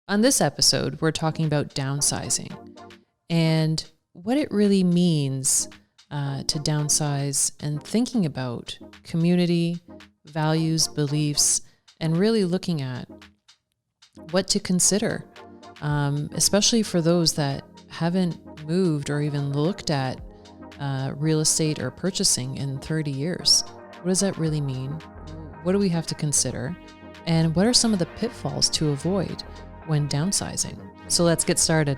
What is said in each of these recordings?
On this episode, we're talking about downsizing and what it really means to downsize and thinking about community, values, beliefs, and really looking at what to consider, especially for those that haven't moved or even looked at real estate or purchasing in 30 years. What does that really mean? What do we have to consider? And what are some of the pitfalls to avoid when downsizing? So let's get started.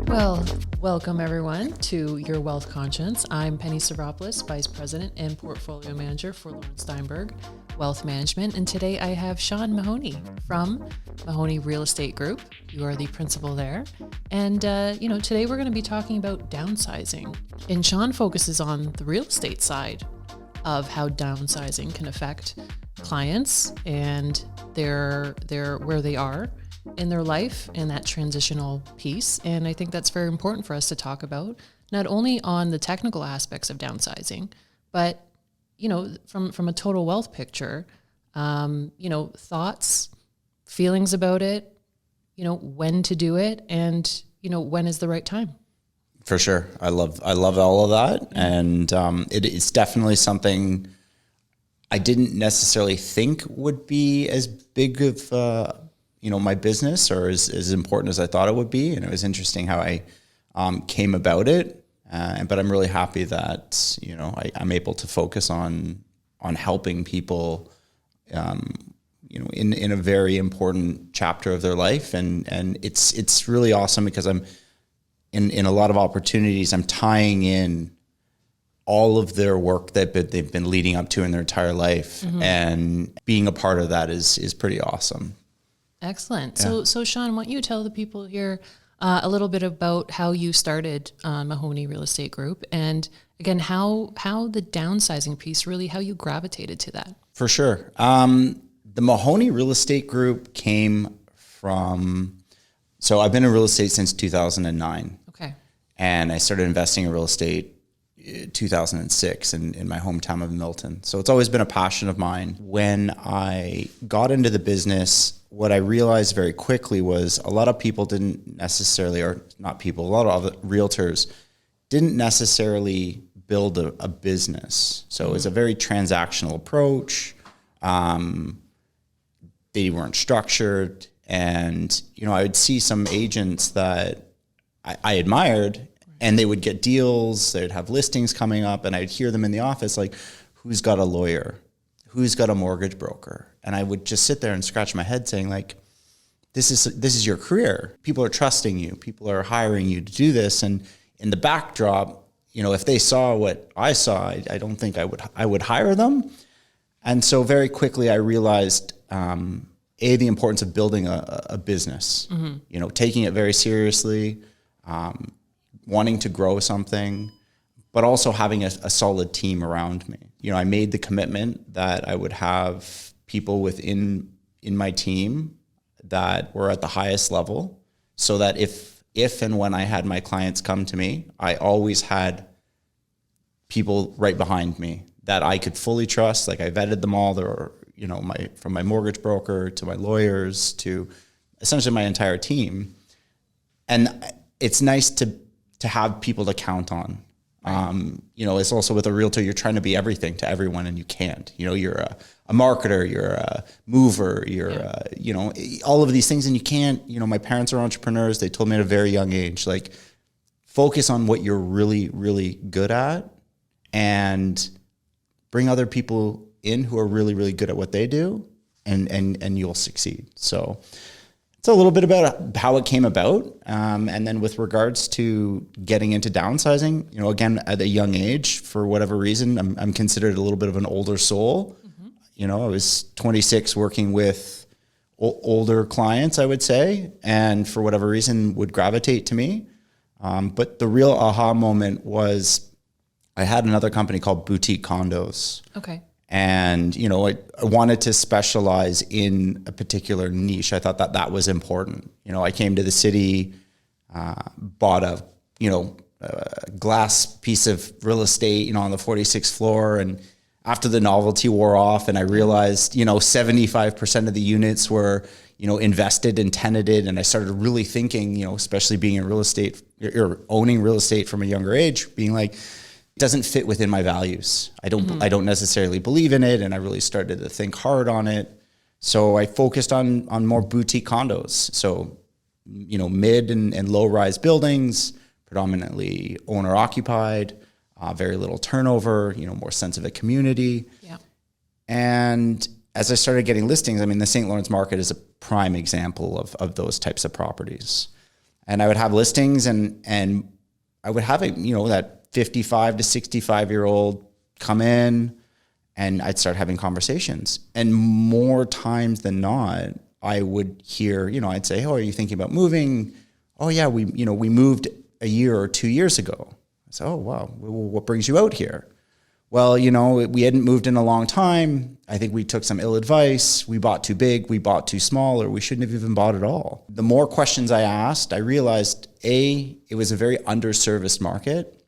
Well, welcome everyone to Your Wealth Conscience. I'm Penny Savropoulos, Vice President and Portfolio Manager for Lawrence Steinberg Wealth Management. And today I have Sean Mahoney from Mahoney Real Estate Group. You are the principal there. And, today we're going to be talking about downsizing. And Sean focuses on the real estate side of how downsizing can affect clients and their where they are in their life and that transitional piece. And I think that's very important for us to talk about, not only on the technical aspects of downsizing, but, from a total wealth picture, thoughts, feelings about it, when to do it, and, when is the right time. For sure. I love all of that. And it's definitely something I didn't necessarily think would be as big of, my business or as important as I thought it would be. And it was interesting how I came about it. But I'm really happy that, I'm able to focus on helping people, in a very important chapter of their life. And it's really awesome because I'm in a lot of opportunities, I'm tying in all of their work that they've been leading up to in their entire life. Mm-hmm. And being a part of that is pretty awesome. Excellent. Yeah. So Sean, why don't you tell the people here a little bit about how you started Mahoney Real Estate Group, and again, how the downsizing piece, really how you gravitated to that? For sure. The Mahoney Real Estate Group came from, so I've been in real estate since 2009. Okay. And I started investing in real estate 2006 in my hometown of Milton. So it's always been a passion of mine. When I got into the business, what I realized very quickly was a lot of people didn't necessarily, or not people, a lot of realtors didn't necessarily build a business. So it was a very transactional approach. They weren't structured. And, I would see some agents that I admired, and they would get deals, they'd have listings coming up, and I'd hear them in the office like, who's got a lawyer? Who's got a mortgage broker? And I would just sit there and scratch my head saying like, this is your career. People are trusting you. People are hiring you to do this. And in the backdrop, if they saw what I saw, I don't think I would hire them. And so very quickly I realized, the importance of building a business, taking it very seriously, wanting to grow something, but also having a solid team around me. I made the commitment that I would have people in my team that were at the highest level, so that if and when I had my clients come to me, I always had people right behind me that I could fully trust. Like I vetted them all. There were, from my mortgage broker to my lawyers to essentially my entire team. And it's nice to have people to count on. Right. It's also with a realtor, you're trying to be everything to everyone and you can't. You're a marketer, you're a mover, you're all of these things, and you can't, my parents are entrepreneurs. They told me at a very young age, like, focus on what you're really, really good at and bring other people in who are really, really good at what they do, and you'll succeed. So it's a little bit about how it came about. And then with regards to getting into downsizing, again, at a young age, for whatever reason, I'm considered a little bit of an older soul. Mm-hmm. I was 26 working with older clients, I would say, and for whatever reason would gravitate to me. But the real aha moment was I had another company called Boutique Condos. Okay. And, I wanted to specialize in a particular niche. I thought that was important. I came to the city, bought a, glass piece of real estate, on the 46th floor. And after the novelty wore off and I realized, 75% of the units were, invested and tenanted. And I started really thinking, especially being in real estate or owning real estate from a younger age, being like, it doesn't fit within my values. I don't necessarily believe in it. And I really started to think hard on it. So I focused on more boutique condos. So, mid and low rise buildings, predominantly owner occupied, very little turnover, more sense of a community. Yeah. And as I started getting listings, the St. Lawrence market is a prime example of those types of properties. And I would have listings and I would have that 55 to 65-year-old come in and I'd start having conversations. And more times than not, I would hear, I'd say, "Oh, are you thinking about moving?" "Oh yeah, we moved a year or 2 years ago." I said, "Oh wow, what brings you out here?" "Well, we hadn't moved in a long time. I think we took some ill advice. We bought too big, we bought too small, or we shouldn't have even bought at all." The more questions I asked, I realized A, it was a very underserviced market.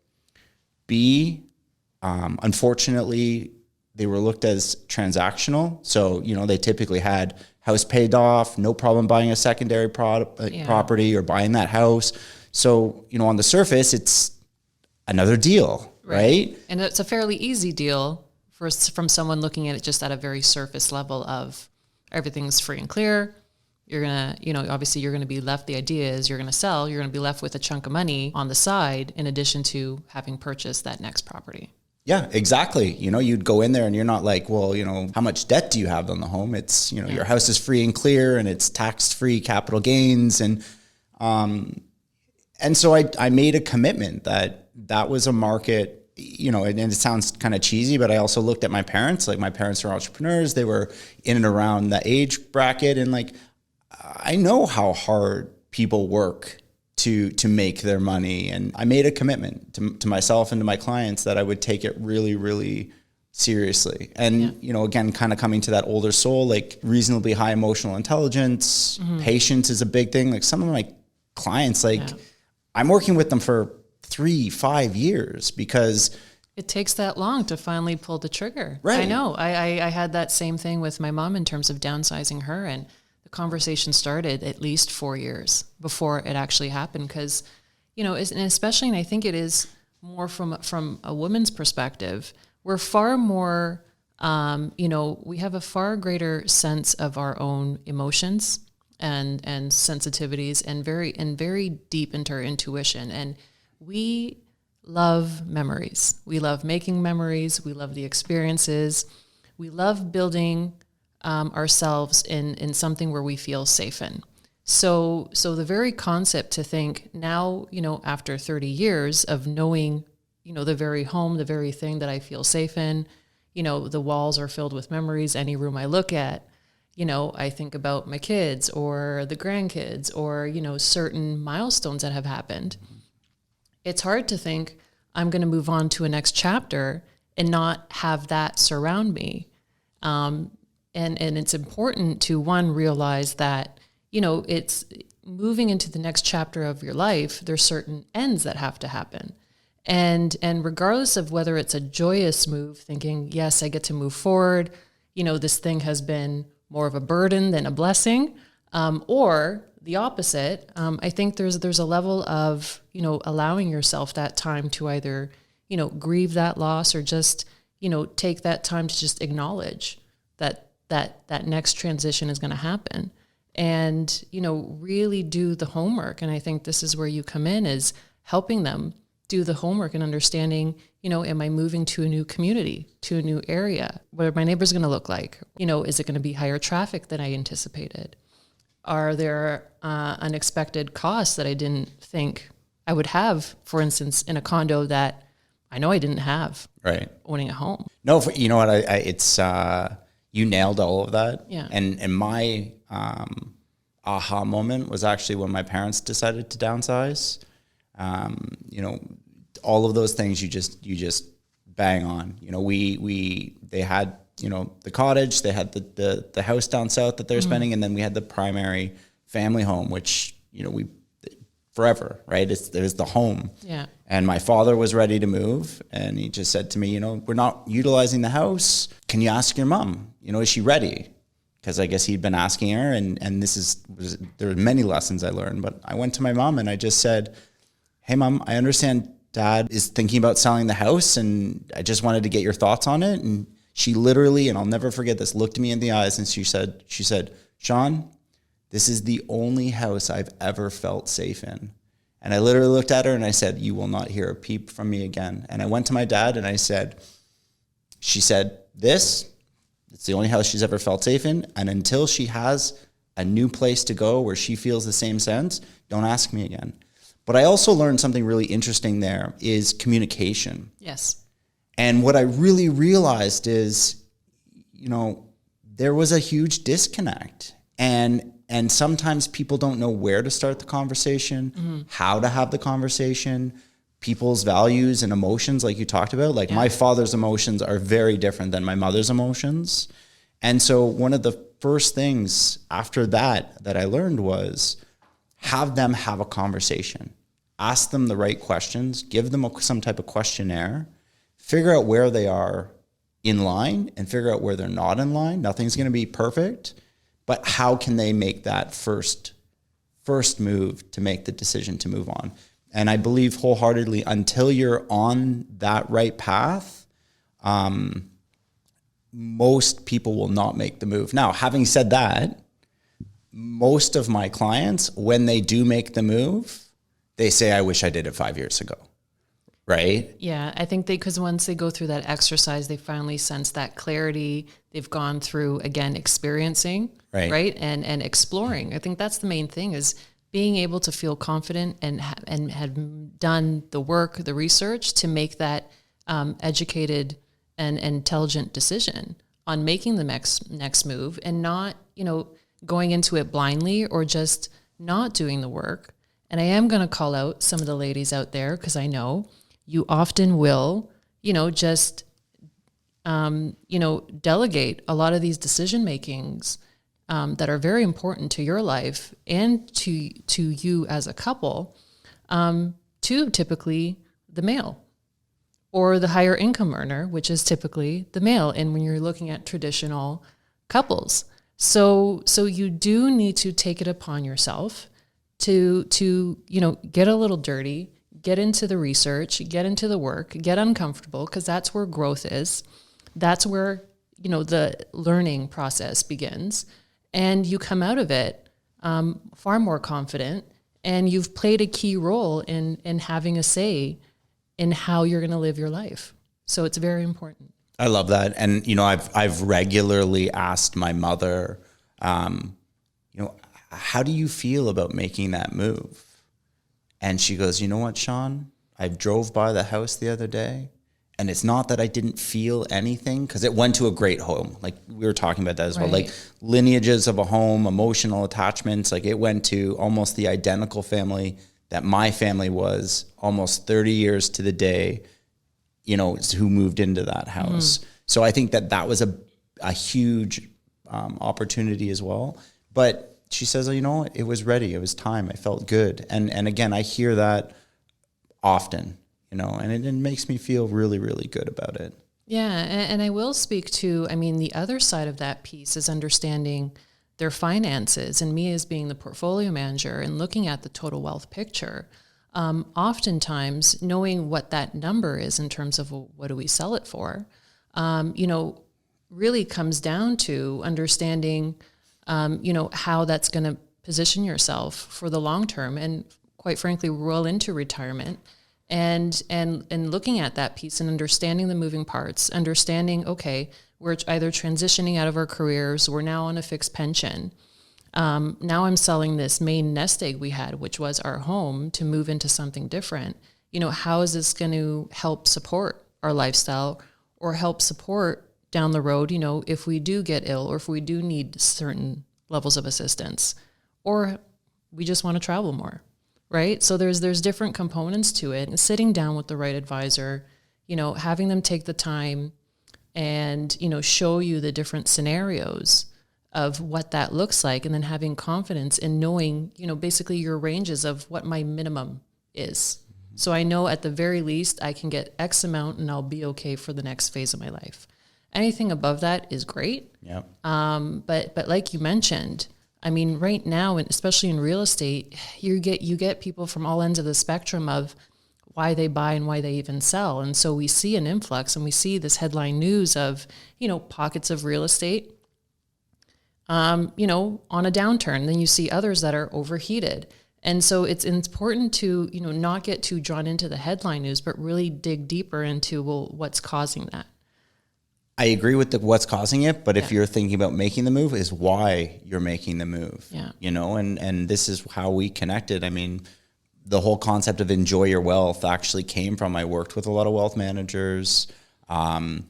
B, unfortunately, they were looked as transactional. So, they typically had house paid off, no problem buying a secondary property or buying that house. So, on the surface, it's another deal, right? And it's a fairly easy deal from someone looking at it just at a very surface level of everything's free and clear. You're going to, obviously you're going to be left, the idea is you're going to sell, you're going to be left with a chunk of money on the side in addition to having purchased that next property. Yeah, exactly. You'd go in there and you're not like, well, how much debt do you have on the home? It's, your house is free and clear and it's tax-free capital gains. And so I made a commitment that was a market, and it sounds kind of cheesy, but I also looked at my parents. Like my parents are entrepreneurs. They were in and around the age bracket. And like, I know how hard people work to make their money. And I made a commitment to myself and to my clients that I would take it really, really seriously. And, again, kind of coming to that older soul, like reasonably high emotional intelligence, patience is a big thing. Like some of my clients, I'm working with them for 3-5 years because it takes that long to finally pull the trigger. Right. I know. I had that same thing with my mom in terms of downsizing her, and the conversation started at least 4 years before it actually happened. Because, and especially, and I think it is more from a woman's perspective, we're far more, we have a far greater sense of our own emotions and sensitivities and very deep into our intuition. And we love memories. We love making memories. We love the experiences. We love building ourselves in something where we feel safe in. So the very concept to think now, after 30 years of knowing, the very home, the very thing that I feel safe in, the walls are filled with memories. Any room I look at, I think about my kids or the grandkids or, certain milestones that have happened. It's hard to think I'm going to move on to a next chapter and not have that surround me. And it's important to, one, realize that, it's moving into the next chapter of your life. There's certain ends that have to happen. And regardless of whether it's a joyous move, thinking, yes, I get to move forward, this thing has been more of a burden than a blessing, or the opposite, I think there's a level of, allowing yourself that time to either, grieve that loss or just, take that time to just acknowledge that next transition is going to happen and, really do the homework. And I think this is where you come in, is helping them do the homework and understanding, am I moving to a new community, to a new area? What are my neighbors going to look like? Is it going to be higher traffic than I anticipated? Are there unexpected costs that I didn't think I would have, for instance, in a condo that I know I didn't have owning a home? No, you know what? It's you nailed all of that. Yeah. And my aha moment was actually when my parents decided to downsize. All of those things you just bang on. They had, the cottage, they had the house down south that they're spending, and then we had the primary family home, which, we forever, right? There's the home. Yeah. And my father was ready to move, and he just said to me, we're not utilizing the house. Can you ask your mom? Is she ready? Because I guess he'd been asking her, and there were many lessons I learned, but I went to my mom and I just said, hey mom, I understand dad is thinking about selling the house, and I just wanted to get your thoughts on it. And she literally, and I'll never forget this, looked me in the eyes and she said, Sean, this is the only house I've ever felt safe in. And I literally looked at her and I said, you will not hear a peep from me again. And I went to my dad and I said, she said, it's the only house she's ever felt safe in. And until she has a new place to go where she feels the same sense, don't ask me again. But I also learned something really interesting there is communication. Yes. And what I really realized is, there was a huge disconnect. And sometimes people don't know where to start the conversation, how to have the conversation, people's values and emotions, like you talked about. Like my father's emotions are very different than my mother's emotions. And so one of the first things after that I learned was have them have a conversation. Ask them the right questions, give them some type of questionnaire, figure out where they are in line and figure out where they're not in line. Nothing's going to be perfect. But how can they make that first move to make the decision to move on? And I believe wholeheartedly, until you're on that right path, most people will not make the move. Now, having said that, most of my clients, when they do make the move, they say, I wish I did it 5 years ago. Right? Yeah, I think because once they go through that exercise, they finally sense that clarity. They've gone through, again, experiencing, right? And exploring. I think that's the main thing is being able to feel confident and have done the work, the research to make that educated and intelligent decision on making the next move and not, going into it blindly or just not doing the work. And I am going to call out some of the ladies out there because I know you often will, just, delegate a lot of these decision makings that are very important to your life and to you as a couple, to typically the male or the higher income earner, which is typically the male. And when you're looking at traditional couples, so you do need to take it upon yourself to get a little dirty, get into the research, get into the work, get uncomfortable, because that's where growth is. That's where, the learning process begins. And you come out of it far more confident, and you've played a key role in having a say in how you're going to live your life. So it's very important. I love that. And, I've regularly asked my mother, how do you feel about making that move? And she goes, you know what, Sean? I drove by the house the other day, and it's not that I didn't feel anything because it went to a great home. Like we were talking about that as well, like lineages of a home, emotional attachments. Like it went to almost the identical family that my family was almost 30 years to the day, who moved into that house. So I think that was a huge opportunity as well. But she says, it was ready. It was time. I felt good. And again, I hear that often, and it makes me feel really, really good about it. Yeah. And I will speak to, the other side of that piece is understanding their finances, and me as being the portfolio manager and looking at the total wealth picture. Oftentimes knowing what that number is in terms of what do we sell it for, really comes down to understanding how that's going to position yourself for the long term and quite frankly, roll into retirement and looking at that piece and understanding the moving parts, understanding, okay, we're either transitioning out of our careers, we're now on a fixed pension. Now I'm selling this main nest egg we had, which was our home, to move into something different. How is this going to help support our lifestyle or help support down the road, if we do get ill or if we do need certain levels of assistance, or we just want to travel more, right? So there's different components to it, and sitting down with the right advisor, having them take the time and, show you the different scenarios of what that looks like, and then having confidence in knowing, basically your ranges of what my minimum is. So I know at the very least I can get X amount and I'll be okay for the next phase of my life. Anything above that is great. Yeah. But like you mentioned, I mean, right now, and especially in real estate, you get people from all ends of the spectrum of why they buy and why they even sell. And so we see an influx, and we see this headline news of, pockets of real estate, on a downturn. Then you see others that are overheated. And so it's important to, not get too drawn into the headline news, but really dig deeper into, what's causing that. I agree with what's causing it, but if you're thinking about making the move, is why you're making the move. Yeah. And this is how we connected. I mean, the whole concept of enjoy your wealth actually came from, I worked with a lot of wealth managers. The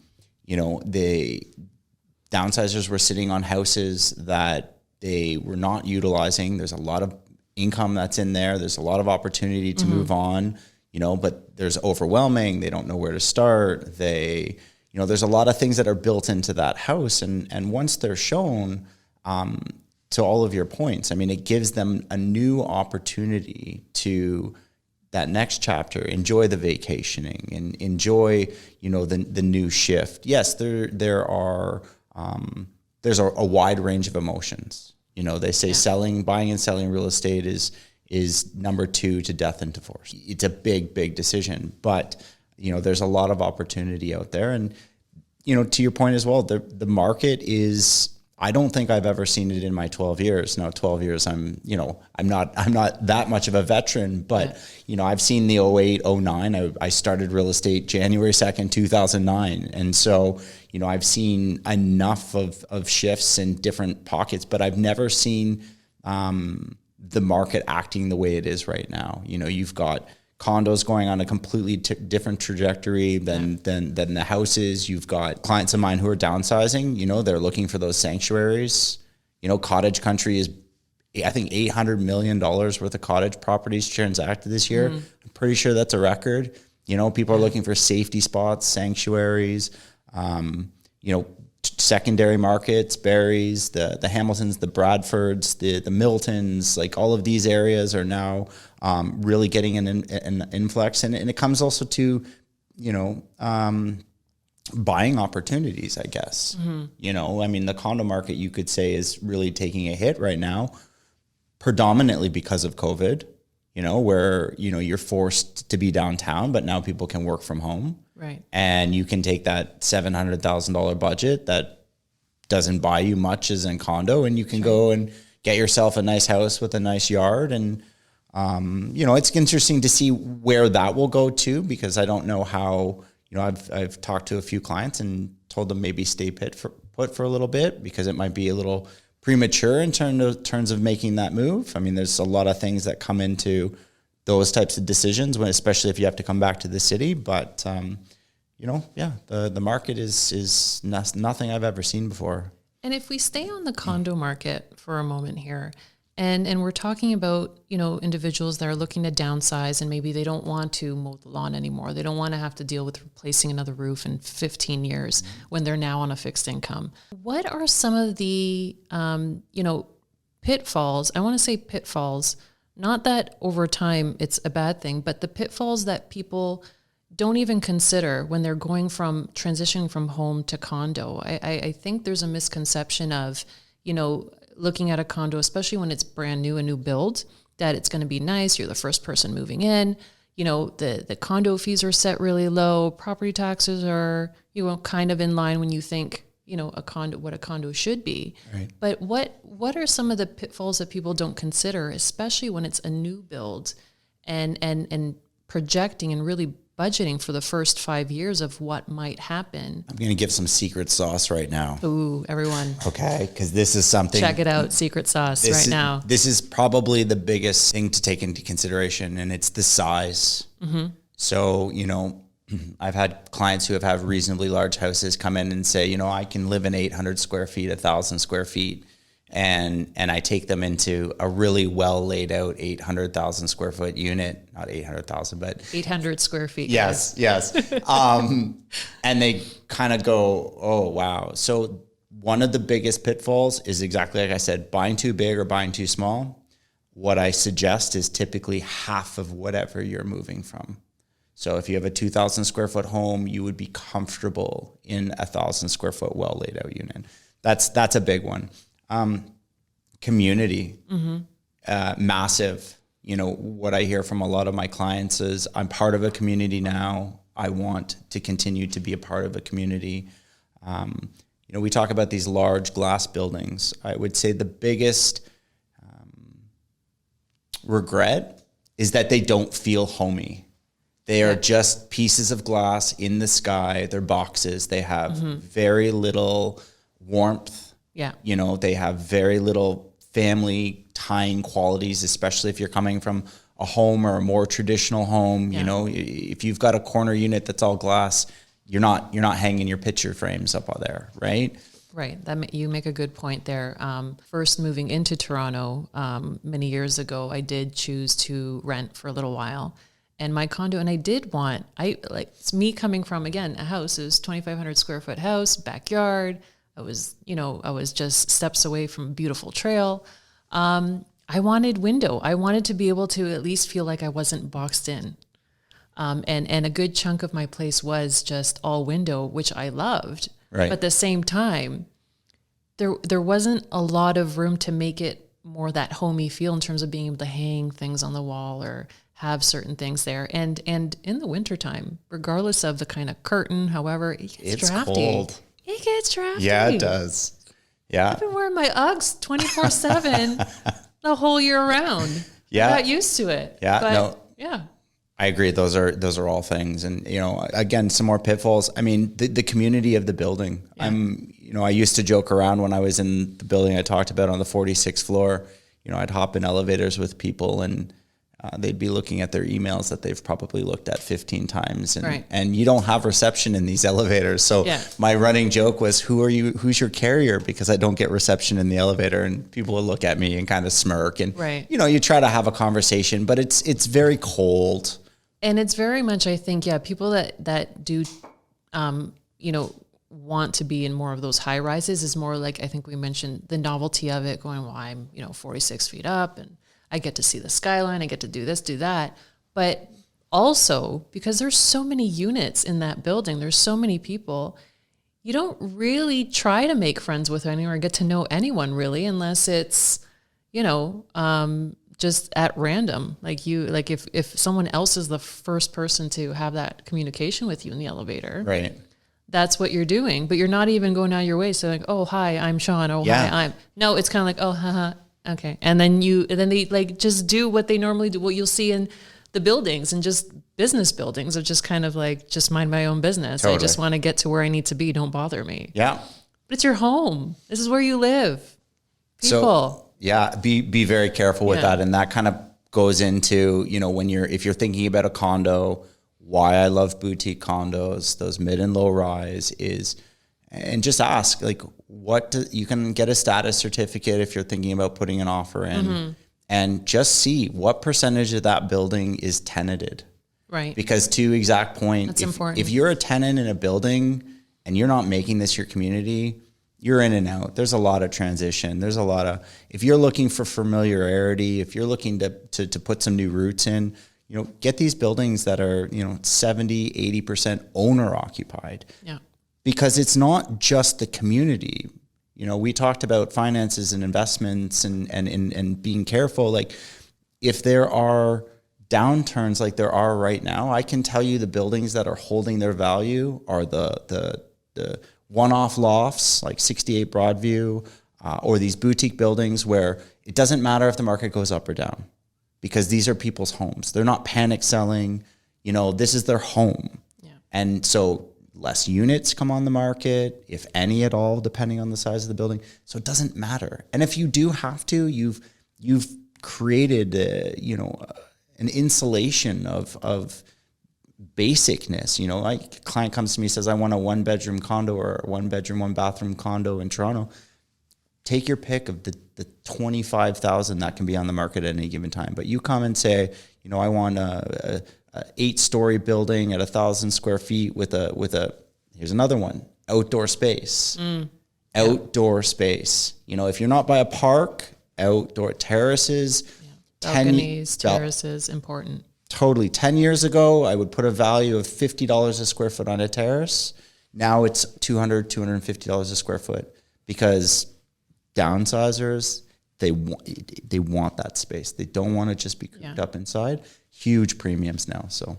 downsizers were sitting on houses that they were not utilizing. There's a lot of income that's in there. There's a lot of opportunity to move on, but there's overwhelming. They don't know where to start. There's a lot of things that are built into that house. And once they're shown, to all of your points, I mean, it gives them a new opportunity to that next chapter, enjoy the vacationing and enjoy, the new shift. Yes, there's a wide range of emotions. They say buying and selling real estate is number 2 to death and divorce. It's a big, big decision, but there's a lot of opportunity out there. And, to your point as well, the market is, I don't think I've ever seen it in my 12 years. Now, 12 years, I'm not that much of a veteran, but, I've seen the 08, 09. I started real estate January 2nd, 2009. And so, I've seen enough of shifts in different pockets, but I've never seen the market acting the way it is right now. You've got condos going on a completely different trajectory than the houses. You've got clients of mine who are downsizing, they're looking for those sanctuaries. Cottage country is, I think, $800 million worth of cottage properties transacted this year. I'm pretty sure that's a record. People are looking for safety spots, sanctuaries, secondary markets, Barries, the Hamiltons, the Bradfords, the Miltons, like all of these areas are now really getting an influx. And it comes also to, buying opportunities, I guess. I mean, the condo market, you could say, is really taking a hit right now, predominantly because of COVID, where, you're forced to be downtown, but now people can work from home. Right. And you can take that $700,000 budget that doesn't buy you much as in condo, and you can go and get yourself a nice house with a nice yard. And, it's interesting to see where that will go to, because I don't know how, I've talked to a few clients and told them maybe stay put for a little bit, because it might be a little premature in terms of making that move. I mean, there's a lot of things that come into those types of decisions, especially if you have to come back to the city. But, the market is nothing I've ever seen before. And if we stay on the condo market for a moment here, and we're talking about, individuals that are looking to downsize, and maybe they don't want to mow the lawn anymore. They don't want to have to deal with replacing another roof in 15 years when they're now on a fixed income. What are some of the, pitfalls? I want to say pitfalls. Not that over time it's a bad thing, but the pitfalls that people don't even consider when they're transitioning from home to condo. I think there's a misconception of, looking at a condo, especially when it's brand new, a new build, that it's going to be nice. You're the first person moving in. The condo fees are set really low. Property taxes are, kind of in line when you think, what a condo should be. Right. But what are some of the pitfalls that people don't consider, especially when it's a new build, and projecting and really budgeting for the first 5 years of what might happen? I'm going to give some secret sauce right now. Ooh, everyone. Okay, because this is something. Check it out, secret sauce now. This is probably the biggest thing to take into consideration, and it's the size. Mm-hmm. So, I've had clients who have reasonably large houses come in and say, I can live in 800 square feet, 1,000 square feet. And I take them into a really well laid out 800,000 square foot unit, not 800,000, but 800 square feet. Yes. And they kind of go, oh, wow. So one of the biggest pitfalls is exactly like I said, buying too big or buying too small. What I suggest is typically half of whatever you're moving from. So if you have a 2,000 square foot home, you would be comfortable in a 1,000 square foot well laid out unit. That's a big one. Community, massive. You know, what I hear from a lot of my clients is, I'm part of a community now. I want to continue to be a part of a community. You know, we talk about these large glass buildings. I would say the biggest regret is that they don't feel homey. They are just pieces of glass in the sky. They're boxes. They have very little warmth. Yeah. You know, they have very little family tying qualities, especially if you're coming from a home or a more traditional home. You know, if you've got a corner unit that's all glass, you're not hanging your picture frames up on there, right? Right. You make a good point there. First moving into Toronto many years ago, I did choose to rent for a little while. And my condo, and it's me coming from, again, a house. It was 2,500 square foot house, backyard. I was just steps away from a beautiful trail. I wanted window. I wanted to be able to at least feel like I wasn't boxed in. And a good chunk of my place was just all window, which I loved. Right. But at the same time, there wasn't a lot of room to make it more that homey feel in terms of being able to hang things on the wall or have certain things there. And in the wintertime, regardless of the kind of curtain, however, it's drafty. Cold. It gets drafty. Yeah, it does. Yeah. I've been wearing my Uggs 24/7 the whole year round. Yeah. I got used to it. Yeah. But, I agree. Those are all things. And, you know, again, some more pitfalls. I mean, the community of the building. Yeah. I used to joke around when I was in the building I talked about on the 46th floor. You know, I'd hop in elevators with people and they'd be looking at their emails that they've probably looked at 15 times. And you don't have reception in these elevators. So my running joke was, who's your carrier? Because I don't get reception in the elevator. And people would look at me and kind of smirk. And, you know, you try to have a conversation, but it's very cold. And it's very much, I think, people that do, want to be in more of those high rises is more like, I think we mentioned the novelty of it going, well, I'm, 46 feet up and I get to see the skyline. I get to do this, do that. But also because there's so many units in that building, there's so many people, you don't really try to make friends with anyone or get to know anyone really, unless it's, just at random. Like if someone else is the first person to have that communication with you in the elevator, right? That's what you're doing, but you're not even going out of your way. So like, oh, hi, I'm Sean. Oh, hi, no, it's kind of like, oh, haha. Okay. And then they like just do what they normally do, what you'll see in the buildings and just business buildings of just kind of like, just mind my own business. Totally. I just want to get to where I need to be. Don't bother me. Yeah. But it's your home. This is where you live. People. So, be very careful with that. And that kind of goes into, if you're thinking about a condo, why I love boutique condos, those mid and low rise and just ask, like, you can get a status certificate if you're thinking about putting an offer in and just see what percentage of that building is tenanted. Right. Because to exact point, that's important. If you're a tenant in a building and you're not making this your community, you're in and out. There's a lot of transition. There's a lot of, if you're looking for familiarity, if you're looking to put some new roots in, get these buildings that are, 70, 80% owner occupied. Yeah. Because it's not just the community. We talked about finances and investments and being careful. Like if there are downturns like there are right now, I can tell you the buildings that are holding their value are the one-off lofts like 68 Broadview or these boutique buildings where it doesn't matter if the market goes up or down because these are people's homes. They're not panic selling. This is their home. Yeah. And so less units come on the market, if any at all, depending on the size of the building. So it doesn't matter. And if you do have to, you've created, an insulation of basicness. Like a client comes to me and says, I want a 1-bedroom condo or a 1-bedroom, 1-bathroom condo in Toronto. Take your pick of the 25,000 that can be on the market at any given time. But you come and say, I want a 8-story building at 1,000 square feet with a here's another one, outdoor space. And outdoor space. You know, if you're not by a park, outdoor terraces, balconies, terraces, important. Totally. 10 years ago, I would put a value of $50 a square foot on a terrace. Now it's $200, $250 a square foot because downsizers, they want that space. They don't want to just be cooped up inside. Huge premiums now. So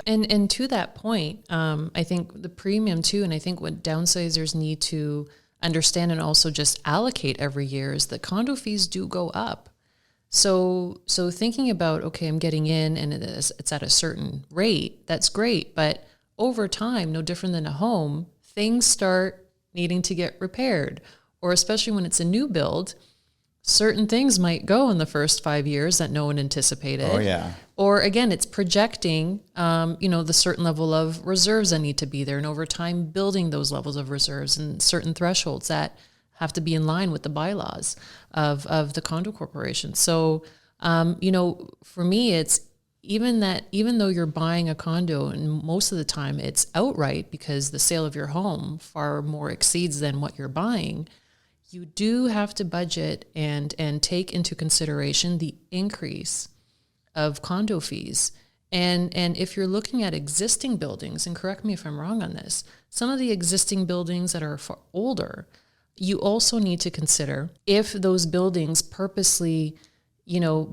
and to that point, I think the premium too, and I think what downsizers need to understand and also just allocate every year is that condo fees do go up. So thinking about, okay, I'm getting in and it's at a certain rate, that's great. But over time, no different than a home, things start needing to get repaired. Or especially when it's a new build, certain things might go in the first 5 years that no one anticipated. Oh, yeah. Or again, it's projecting, the certain level of reserves that need to be there. And over time, building those levels of reserves and certain thresholds that have to be in line with the bylaws of the condo corporation. So, for me, it's even though you're buying a condo, and most of the time it's outright because the sale of your home far more exceeds than what you're buying, you do have to budget and take into consideration the increase of condo fees. And if you're looking at existing buildings, and correct me if I'm wrong on this, some of the existing buildings that are far older, you also need to consider if those buildings purposely,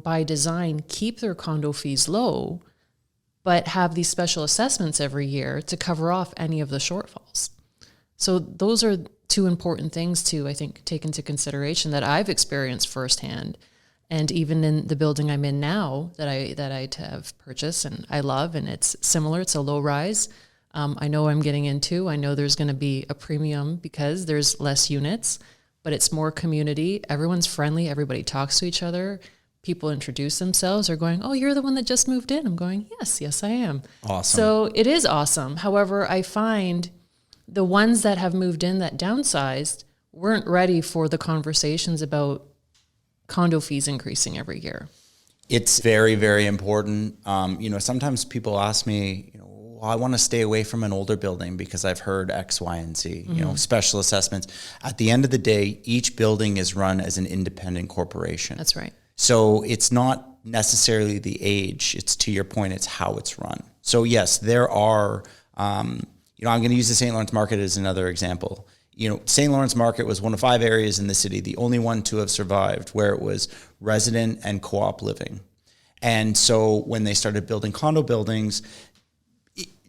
by design, keep their condo fees low, but have these special assessments every year to cover off any of the shortfalls. So those are two important things to, I think, take into consideration that I've experienced firsthand. And even in the building I'm in now that I have purchased and I love, and it's similar, it's a low rise. I know I'm getting into. I know there's going to be a premium because there's less units, but it's more community. Everyone's friendly. Everybody talks to each other. People introduce themselves or going, oh, you're the one that just moved in. I'm going, yes, I am. Awesome. So it is awesome. However, I find the ones that have moved in that downsized weren't ready for the conversations about condo fees increasing every year. It's very, very important. Sometimes people ask me, I want to stay away from an older building because I've heard X, Y, and Z, special assessments. At the end of the day, each building is run as an independent corporation. That's right. So it's not necessarily the age. It's, to your point, it's how it's run. So yes, there are, I'm going to use the St. Lawrence Market as another example. St. Lawrence Market was one of 5 areas in the city, the only one to have survived, where it was resident and co-op living. And so when they started building condo buildings,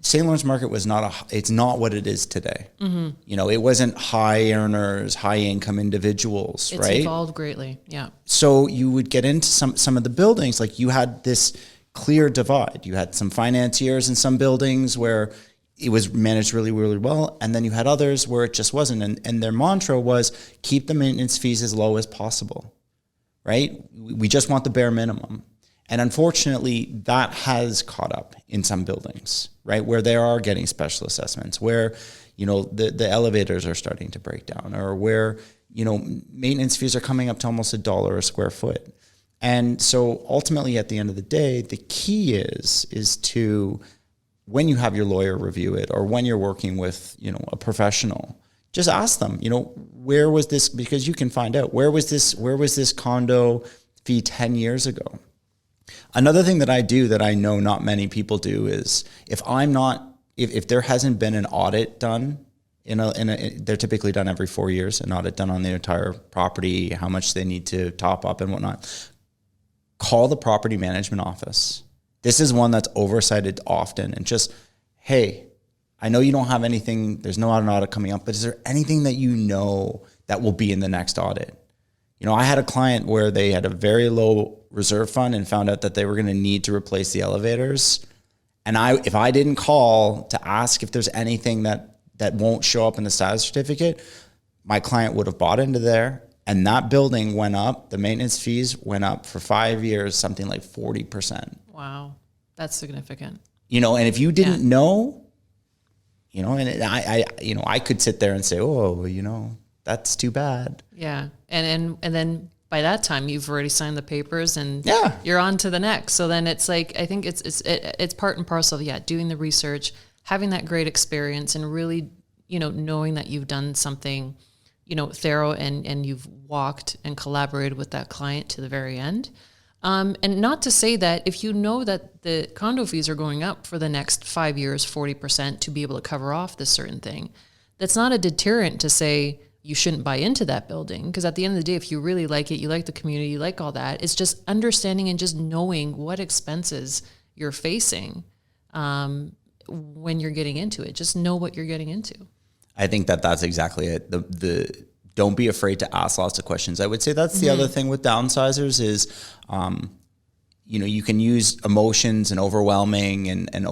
St. Lawrence Market was it's not what it is today. Mm-hmm. It wasn't high earners, high income individuals, right? It's evolved greatly, yeah. So you would get into some of the buildings, like you had this clear divide. You had some financiers in some buildings where it was managed really, really well. And then you had others where it just wasn't. And their mantra was keep the maintenance fees as low as possible, right? We just want the bare minimum. And unfortunately, that has caught up in some buildings, right? Where they are getting special assessments, where, the elevators are starting to break down, or where, maintenance fees are coming up to almost $1 a square foot. And so ultimately, at the end of the day, the key is to, when you have your lawyer review it, or when you're working with, a professional, just ask them, where was this, because you can find out, where was this condo fee 10 years ago? Another thing that I do that I know not many people do is if there hasn't been an audit done they're typically done every 4 years, an audit done on the entire property, how much they need to top up and whatnot. Call the property management office. This is one that's oversighted often, and just, hey, I know you don't have anything, there's no audit coming up, but is there anything that that will be in the next audit? I had a client where they had a very low reserve fund and found out that they were going to need to replace the elevators. And if I didn't call to ask if there's anything that won't show up in the status certificate, my client would have bought into there. And that building went up. The maintenance fees went up for 5 years, something like 40%. Wow. That's significant. And if you didn't know, and I could sit there and say, oh, that's too bad. Yeah. And then by that time you've already signed the papers and yeah, you're on to the next. So then it's like, I think it's part and parcel of, doing the research, having that great experience and really, knowing that you've done something thorough and you've walked and collaborated with that client to the very end. And not to say that if you know that the condo fees are going up for the next 5 years, 40% to be able to cover off this certain thing, that's not a deterrent to say you shouldn't buy into that building. Because at the end of the day, if you really like it, you like the community, you like all that, it's just understanding and just knowing what expenses you're facing when you're getting into it. Just know what you're getting into. I think that's exactly it. The don't be afraid to ask lots of questions. I would say that's the other thing with downsizers is, you can use emotions and overwhelming and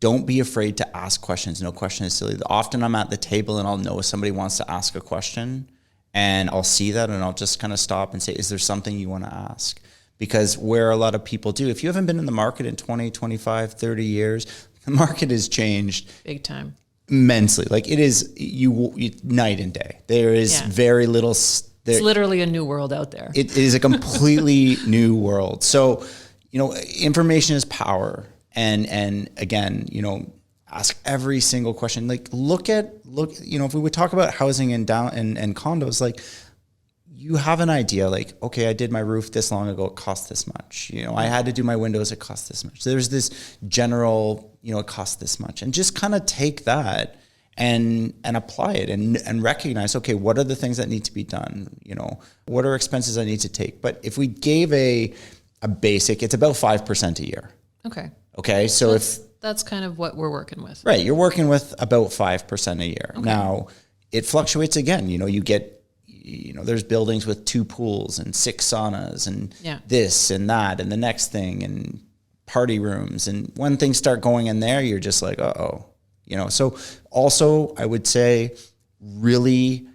don't be afraid to ask questions. No question is silly. Often I'm at the table and I'll know somebody wants to ask a question and I'll see that and I'll just kind of stop and say, is there something you want to ask? Because where a lot of people do, if you haven't been in the market in 20, 25, 30 years, the market has changed. Big time. Immensely. Like it is you night and day. There is very little. It's literally a new world out there. It is a completely new world. So, information is power. And again, ask every single question. Like look, if we would talk about housing and condos, like you have an idea, like, okay, I did my roof this long ago, it cost this much. I had to do my windows, it cost this much. There's this general, it cost this much. And just kind of take that and apply it and recognize, okay, what are the things that need to be done? What are expenses I need to take? But if we gave a basic, it's about 5% a year. Okay. So that's kind of what we're working with. Right. You're working with about 5% a year. Okay. Now it fluctuates again. You get, there's buildings with 2 pools and 6 saunas and this and that and the next thing and party rooms. And when things start going in there, you're just like, uh-oh. So also I would say really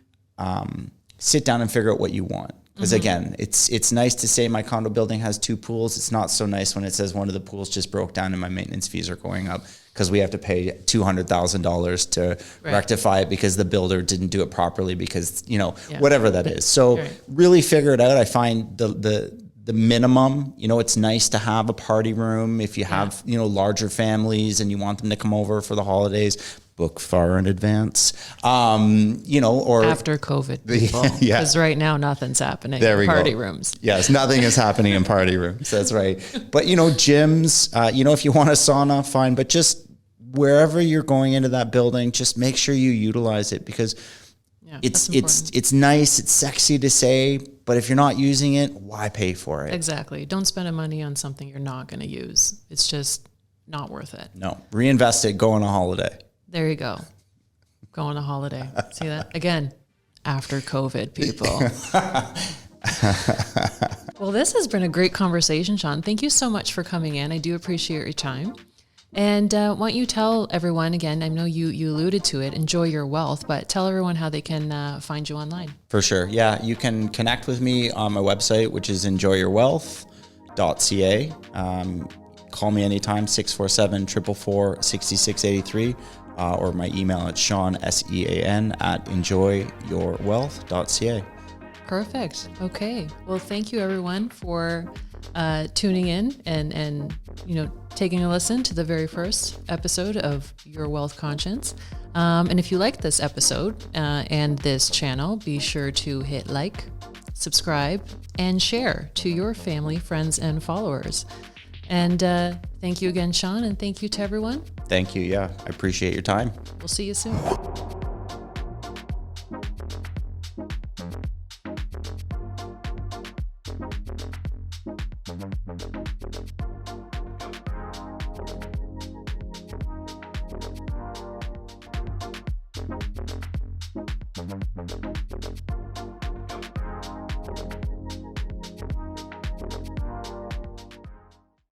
sit down and figure out what you want. Because again, it's nice to say my condo building has 2 pools. It's not so nice when it says one of the pools just broke down and my maintenance fees are going up because we have to pay $200,000 to rectify it because the builder didn't do it properly because, whatever that is. So really figure it out. I find the minimum, it's nice to have a party room if you have, larger families and you want them to come over for the holidays. Book far in advance, or after COVID, people. Because right now nothing's happening in party rooms. Yes, nothing is happening in party rooms. That's right. But gyms, if you want a sauna, fine. But just wherever you're going into that building, just make sure you utilize it because it's nice, it's sexy to say, but if you're not using it, why pay for it? Exactly. Don't spend money on something you're not going to use. It's just not worth it. No, reinvest it. Go on a holiday. There you go. Go on a holiday. See that? Again, after COVID, people. Well, this has been a great conversation, Sean. Thank you so much for coming in. I do appreciate your time. And why don't you tell everyone, again, I know you alluded to it, enjoy your wealth, but tell everyone how they can find you online. For sure. Yeah, you can connect with me on my website, which is enjoyyourwealth.ca. Call me anytime, 647-444-6683. Or my email at Sean, SEAN, @enjoyyourwealth.ca. Perfect. Okay. Well, thank you everyone for tuning in and taking a listen to the very first episode of Your Wealth Conscience. And if you like this episode and this channel, be sure to hit like, subscribe, and share to your family, friends, and followers. And thank you again, Sean, and thank you to everyone. Thank you. Yeah, I appreciate your time. We'll see you soon.